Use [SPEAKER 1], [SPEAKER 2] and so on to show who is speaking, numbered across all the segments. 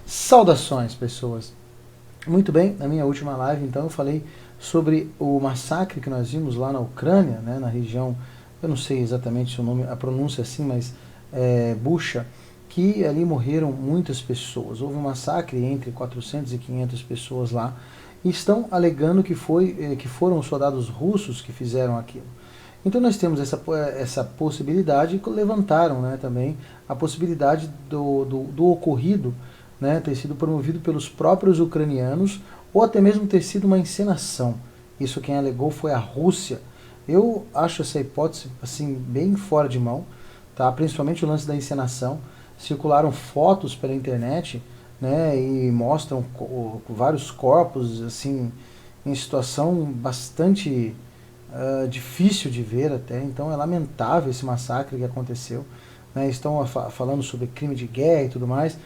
[SPEAKER 1] Saudações, pessoas! Muito bem, na minha última live, então, eu falei sobre o massacre que nós vimos lá na Ucrânia, né, na região, eu não sei exatamente o nome, a pronúncia assim, mas Bucha, que ali morreram muitas pessoas. Houve um massacre entre 400 e 500 pessoas lá, e estão alegando que foram os soldados russos que fizeram aquilo. Então nós temos essa possibilidade, e levantaram, né, também a possibilidade do ocorrido, né, ter sido promovido pelos próprios ucranianos, ou até mesmo ter sido uma encenação. Isso quem alegou foi a Rússia. Eu acho essa hipótese assim bem fora de mão, tá? Principalmente o lance da encenação. Circularam fotos pela internet, né, e mostram vários corpos assim em situação bastante difícil de ver até. Então é lamentável esse massacre que aconteceu, né? Estão falando sobre crime de guerra e tudo mais.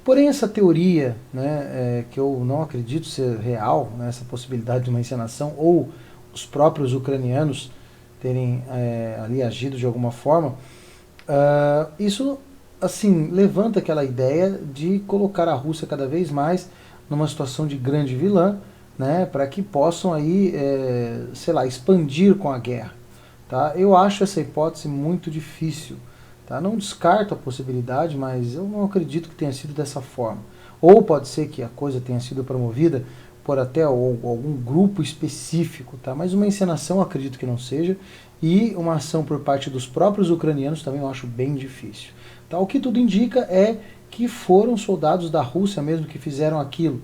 [SPEAKER 1] Porém, essa teoria, né, que eu não acredito ser real, né, essa possibilidade de uma encenação, ou os próprios ucranianos terem ali agido de alguma forma, isso assim levanta aquela ideia de colocar a Rússia cada vez mais numa situação de grande vilã, né, para que possam aí, sei lá, expandir com a guerra. Tá? Eu acho essa hipótese muito difícil. Tá? Não descarto a possibilidade, mas eu não acredito que tenha sido dessa forma. Ou pode ser que a coisa tenha sido promovida por até algum grupo específico, tá? Mas uma encenação eu acredito que não seja, e uma ação por parte dos próprios ucranianos também eu acho bem difícil. Tá? O que tudo indica é que foram soldados da Rússia mesmo que fizeram aquilo.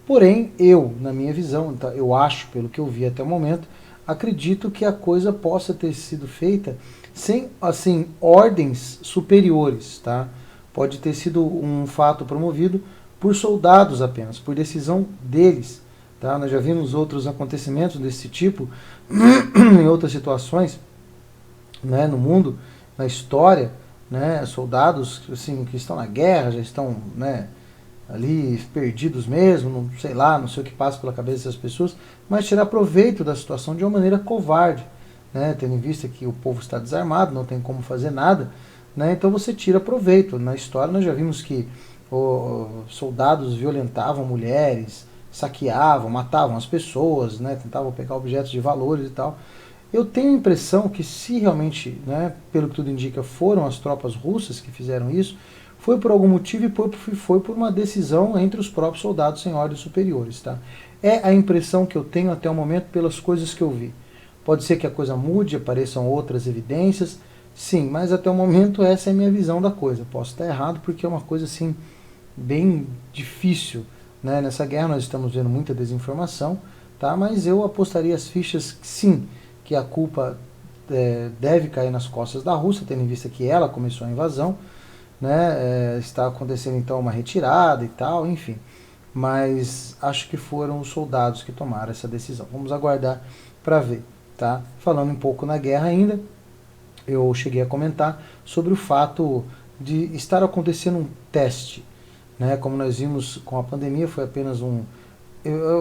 [SPEAKER 1] Porém, eu, na minha visão, tá, eu acho, pelo que eu vi até o momento, acredito que a coisa possa ter sido feita sem, assim, ordens superiores, tá? Pode ter sido um fato promovido por soldados apenas, por decisão deles, tá? Nós já vimos outros acontecimentos desse tipo em outras situações, né, no mundo, na história, né, soldados assim, que estão na guerra, já estão, né, ali perdidos mesmo, não sei lá, não sei o que passa pela cabeça dessas pessoas, mas tirar proveito da situação de uma maneira covarde, né, tendo em vista que o povo está desarmado, não tem como fazer nada, né, então você tira proveito. Na história nós já vimos que soldados violentavam mulheres, saqueavam, matavam as pessoas, né, tentavam pegar objetos de valores e tal. Eu tenho a impressão que se realmente, né, pelo que tudo indica, foram as tropas russas que fizeram isso, foi por algum motivo e foi por uma decisão entre os próprios soldados sem ordens superiores. Tá? É a impressão que eu tenho até o momento pelas coisas que eu vi. Pode ser que a coisa mude, apareçam outras evidências, sim, mas até o momento essa é a minha visão da coisa. Posso estar errado porque é uma coisa assim bem difícil. Né? Nessa guerra nós estamos vendo muita desinformação, tá? Mas eu apostaria as fichas sim, que a culpa deve cair nas costas da Rússia, tendo em vista que ela começou a invasão. Né, está acontecendo então uma retirada e tal, enfim. Mas acho que foram os soldados que tomaram essa decisão. Vamos aguardar para ver. Tá? Falando um pouco na guerra ainda, eu cheguei a comentar sobre o fato de estar acontecendo um teste. Né? Como nós vimos com a pandemia, foi apenas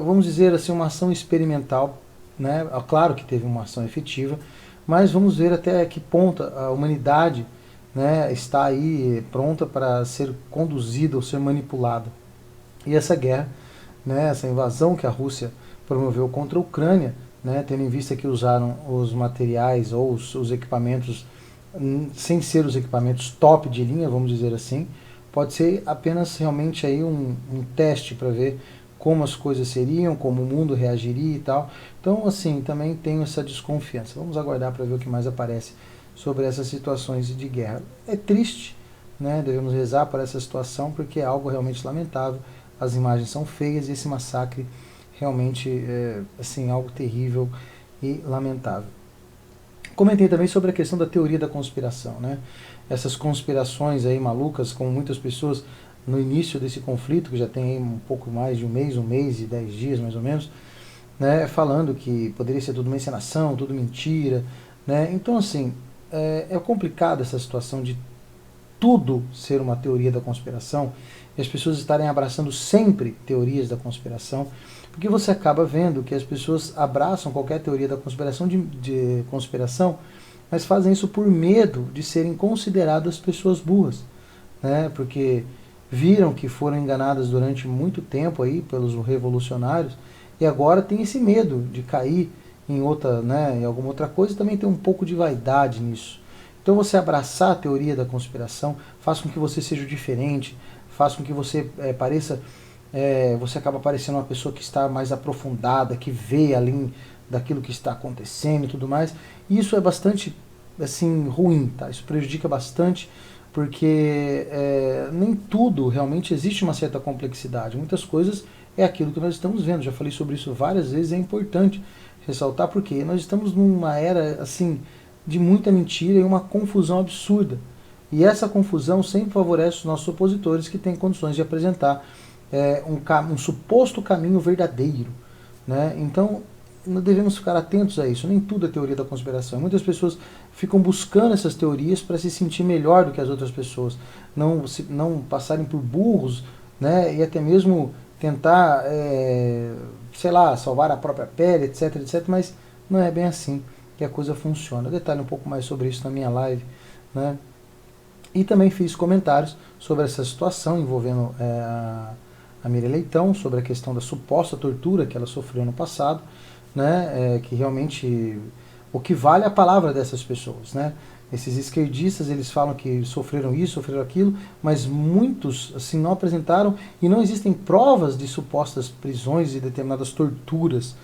[SPEAKER 1] vamos dizer assim, uma ação experimental. Né? Claro que teve uma ação efetiva, mas vamos ver até que ponto a humanidade, né, está aí pronta para ser conduzida ou ser manipulada. E essa guerra, né, essa invasão que a Rússia promoveu contra a Ucrânia, né, tendo em vista que usaram os materiais ou os equipamentos, sem ser os equipamentos top de linha, vamos dizer assim, pode ser apenas realmente aí um teste para ver como as coisas seriam, como o mundo reagiria e tal. Então, assim, também tenho essa desconfiança. Vamos aguardar para ver o que mais aparece sobre essas situações de guerra. É triste, né? Devemos rezar para essa situação, porque é algo realmente lamentável. As imagens são feias e esse massacre realmente é assim, algo terrível e lamentável. Comentei também sobre a questão da teoria da conspiração, né? Essas conspirações aí malucas, como muitas pessoas no início desse conflito, que já tem aí um pouco mais de um mês e 10 dias mais ou menos, né? Falando que poderia ser tudo uma encenação, tudo mentira, né? Então, assim, é complicado essa situação de tudo ser uma teoria da conspiração e as pessoas estarem abraçando sempre teorias da conspiração, porque você acaba vendo que as pessoas abraçam qualquer teoria da conspiração de conspiração mas fazem isso por medo de serem consideradas pessoas burras, né? Porque viram que foram enganadas durante muito tempo aí pelos revolucionários e agora tem esse medo de cair em outra, né, em alguma outra coisa, e também tem um pouco de vaidade nisso. Então você abraçar a teoria da conspiração faz com que você seja diferente, faz com que você pareça, você acaba parecendo uma pessoa que está mais aprofundada, que vê além daquilo que está acontecendo e tudo mais. E isso é bastante assim ruim, tá? Isso prejudica bastante porque nem tudo realmente existe uma certa complexidade. Muitas coisas é aquilo que nós estamos vendo. Já falei sobre isso várias vezes, é importante ressaltar porque nós estamos numa era assim de muita mentira e uma confusão absurda. E essa confusão sempre favorece os nossos opositores que têm condições de apresentar um suposto caminho verdadeiro, né? Então, nós devemos ficar atentos a isso. Nem tudo é teoria da conspiração. Muitas pessoas ficam buscando essas teorias para se sentir melhor do que as outras pessoas, não passarem por burros, né? E até mesmo tentar, sei lá, salvar a própria pele, etc, etc. Mas não é bem assim que a coisa funciona. Eu detalho um pouco mais sobre isso na minha live, né? E também fiz comentários sobre essa situação envolvendo a Miriam Leitão, sobre a questão da suposta tortura que ela sofreu no passado, né, que realmente o que vale é a palavra dessas pessoas, né? Esses esquerdistas, eles falam que sofreram isso, sofreram aquilo, mas muitos assim não apresentaram e não existem provas de supostas prisões e determinadas torturas,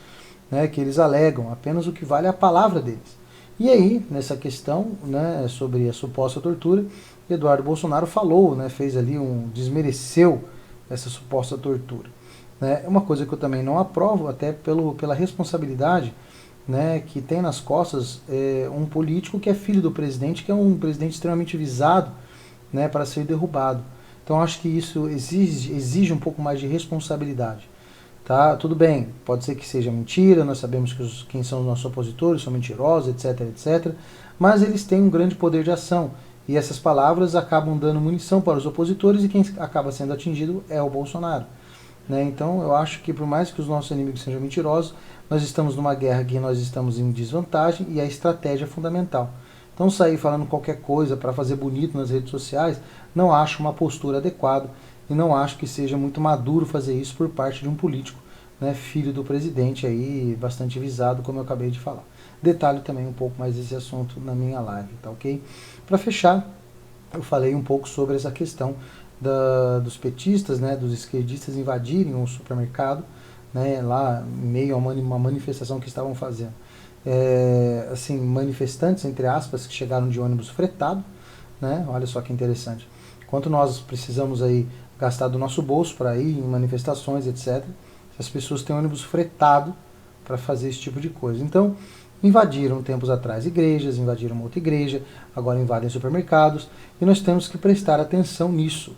[SPEAKER 1] né, que eles alegam, apenas o que vale é a palavra deles. E aí, nessa questão, né, sobre a suposta tortura, Eduardo Bolsonaro falou, né, fez ali desmereceu essa suposta tortura. É uma coisa que eu também não aprovo, até pela responsabilidade, né, que tem nas costas um político que é filho do presidente, que é um presidente extremamente visado, né, para ser derrubado. Então acho que isso exige um pouco mais de responsabilidade. Tá? Tudo bem, pode ser que seja mentira, nós sabemos que quem são os nossos opositores são mentirosos, etc, etc, mas eles têm um grande poder de ação. E essas palavras acabam dando munição para os opositores e quem acaba sendo atingido é o Bolsonaro. Né? Então eu acho que por mais que os nossos inimigos sejam mentirosos, nós estamos numa guerra que nós estamos em desvantagem e a estratégia é fundamental. Então sair falando qualquer coisa para fazer bonito nas redes sociais, não acho uma postura adequada e não acho que seja muito maduro fazer isso por parte de um político, né, filho do presidente aí, bastante visado, como eu acabei de falar. Detalho também um pouco mais desse assunto na minha live, tá ok? Para fechar, eu falei um pouco sobre essa questão dos petistas, né, dos esquerdistas invadirem um supermercado, né, lá em meio a uma manifestação que estavam fazendo. Assim, manifestantes, entre aspas, que chegaram de ônibus fretado, né, olha só que interessante. Enquanto nós precisamos aí gastar do nosso bolso para ir em manifestações, etc., as pessoas têm ônibus fretado para fazer esse tipo de coisa. Então, invadiram tempos atrás igrejas, invadiram uma outra igreja, agora invadem supermercados, e nós temos que prestar atenção nisso.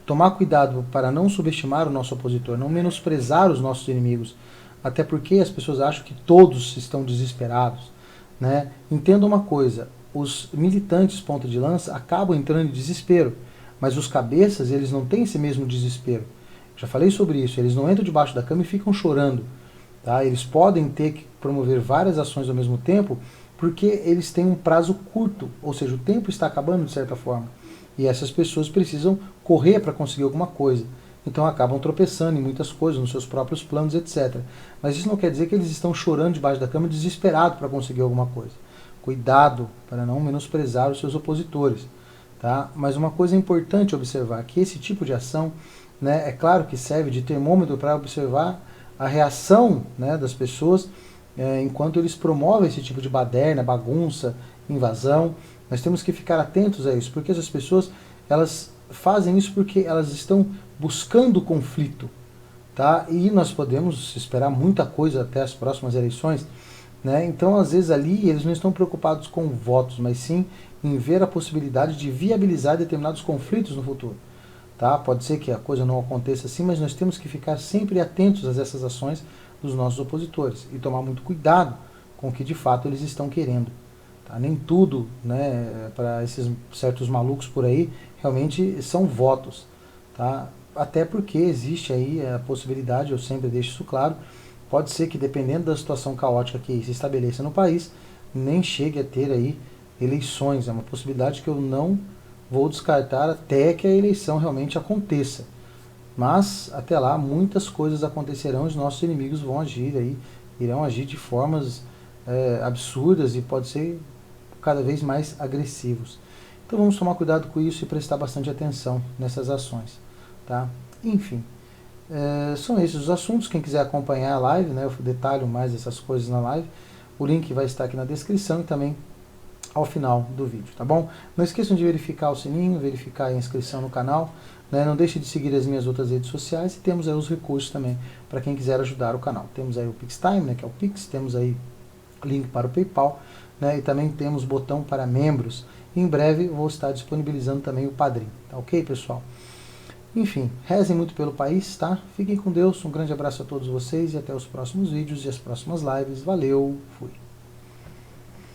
[SPEAKER 1] Tomar cuidado para não subestimar o nosso opositor, não menosprezar os nossos inimigos, até porque as pessoas acham que todos estão desesperados, né? Entenda uma coisa, os militantes ponta de lança acabam entrando em desespero, mas os cabeças, eles não têm esse mesmo desespero. Já falei sobre isso, eles não entram debaixo da cama e ficam chorando. Tá? Eles podem ter que promover várias ações ao mesmo tempo, porque eles têm um prazo curto, ou seja, o tempo está acabando de certa forma. E essas pessoas precisam correr para conseguir alguma coisa. Então acabam tropeçando em muitas coisas, nos seus próprios planos, etc. Mas isso não quer dizer que eles estão chorando debaixo da cama desesperados para conseguir alguma coisa. Cuidado para não menosprezar os seus opositores. Tá? Mas uma coisa importante observar, que esse tipo de ação, né, é claro que serve de termômetro para observar a reação, né, das pessoas enquanto eles promovem esse tipo de baderna, bagunça, invasão. Nós temos que ficar atentos a isso, porque essas pessoas, elas fazem isso porque elas estão buscando conflito, tá? E nós podemos esperar muita coisa até as próximas eleições, né? Então, às vezes ali eles não estão preocupados com votos, mas sim em ver a possibilidade de viabilizar determinados conflitos no futuro, tá? Pode ser que a coisa não aconteça assim, mas nós temos que ficar sempre atentos a essas ações dos nossos opositores e tomar muito cuidado com o que de fato eles estão querendo. Tá? Nem tudo, né, para esses certos malucos por aí realmente são votos. Tá? Até porque existe aí a possibilidade, eu sempre deixo isso claro, pode ser que dependendo da situação caótica que se estabeleça no país, nem chegue a ter aí eleições. É uma possibilidade que eu não vou descartar até que a eleição realmente aconteça. Mas, até lá, muitas coisas acontecerão e os nossos inimigos vão agir aí, irão agir de formas absurdas e pode ser cada vez mais agressivos. Então vamos tomar cuidado com isso e prestar bastante atenção nessas ações. Tá? Enfim, são esses os assuntos. Quem quiser acompanhar a live, né, eu detalho mais essas coisas na live, o link vai estar aqui na descrição e também ao final do vídeo, tá bom? Não esqueçam de verificar o sininho, verificar a inscrição no canal, né? Não deixe de seguir as minhas outras redes sociais e temos aí os recursos também para quem quiser ajudar o canal. Temos aí o PixTime, né, que é o Pix, temos aí link para o PayPal, né, e também temos botão para membros. E em breve vou estar disponibilizando também o Padrim, tá ok, pessoal? Enfim, rezem muito pelo país, tá? Fiquem com Deus, um grande abraço a todos vocês e até os próximos vídeos e as próximas lives. Valeu, fui!